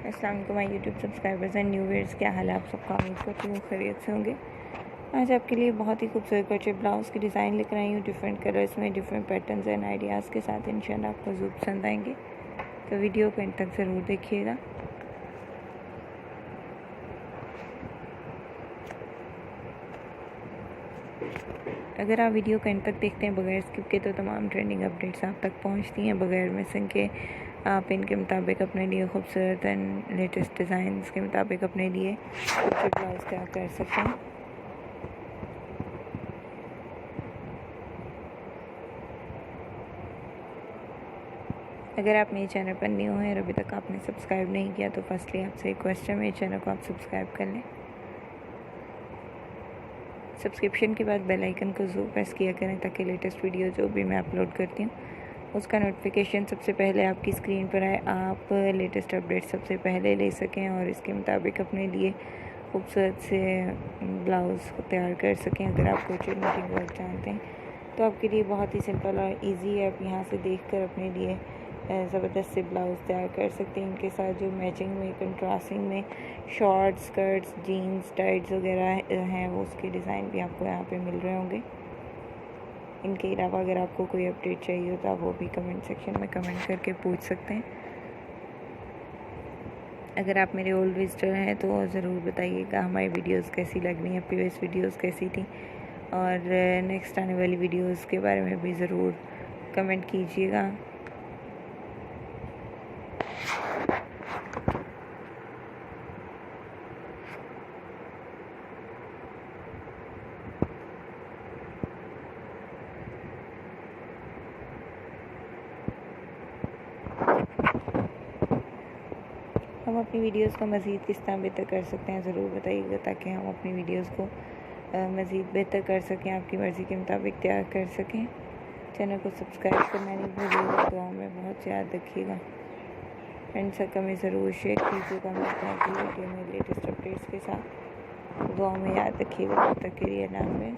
अस्सलाम वालेकुम my YouTube subscribers and new viewers, क्या हाल है आप सबका। उम्मीद करती हूँ खैरियत से होंगे। आज आपके लिए बहुत ही खूबसूरत क्रोचेट ब्लाउज़ की डिज़ाइन लेकर आई हूँ, डिफरेंट कलर्स में, डिफरेंट पैटर्न्स एंड आइडियाज़ के साथ। इंशाल्लाह आपको ज़रूर पसंद आएंगे, तो वीडियो को एंड तक ज़रूर देखिएगा। अगर आप वीडियो को एंड तक देखते हैं बगैर स्किप के, तो तमाम ट्रेंडिंग अपडेट्स आप तक पहुंचती हैं बगैर मिसिंग के। आप इनके मुताबिक अपने लिए खूबसूरत एंड लेटेस्ट डिज़ाइंस के मुताबिक अपने लिए खूबसूरत ब्लाउज तैयार कर सकते हैं। अगर आप मेरे चैनल पर न्यू हैं और अभी तक आपने सब्सक्राइब नहीं किया, तो फर्स्टली आपसे एक क्वेश्चन, मेरे चैनल को आप सब्सक्राइब कर लें। सब्सक्रिप्शन के बाद बेल आइकन को ज़रूर प्रेस किया करें, ताकि लेटेस्ट वीडियो जो भी मैं अपलोड करती हूँ उसका नोटिफिकेशन सबसे पहले आपकी स्क्रीन पर आए, आप लेटेस्ट अपडेट सबसे पहले ले सकें और इसके मुताबिक अपने लिए खूबसूरत से ब्लाउज़ को तैयार कर सकें। अगर आप क्रोचेट निटिंग वर्क जानते हैं तो आपके लिए बहुत ही सिंपल और इजी है। आप यहाँ से देखकर अपने लिए ज़बरदस्त से ब्लाउज़ तैयार कर सकते हैं। इनके साथ जो मैचिंग में, कंट्रास्टिंग में शॉर्ट्स, स्कर्ट्स, जीन्स, टाइट्स वगैरह हैं, वो उसके डिज़ाइन भी आपको यहाँ पे मिल रहे होंगे। इनके अलावा अगर आपको कोई अपडेट चाहिए हो तो आप वो भी कमेंट सेक्शन में कमेंट करके पूछ सकते हैं। अगर आप मेरे ओल्ड विजिटर हैं तो ज़रूर बताइएगा हमारी वीडियोस कैसी लग रही हैं, प्रीवियस वीडियोस कैसी थी, और नेक्स्ट आने वाली वीडियोस के बारे में भी ज़रूर कमेंट कीजिएगा। हम अपनी वीडियोस को मज़ीद किस तरह बेहतर कर सकते हैं ज़रूर बताइएगा, ताकि हम अपनी वीडियोस को मज़ीद बेहतर कर सकें, आपकी मर्ज़ी के मुताबिक तैयार कर सकें। चैनल को सब्सक्राइब करना नहीं भूलिएगा, दुआ में बहुत याद रखिएगा। फ्रेंड सर्कल में ज़रूर शेयर कीजिएगा मेरे अगली वीडियो में लेटेस्ट अपडेट्स के साथ। दुआ में याद रखिएगा। तब तक के लिए अल्लाह हाफ़िज़।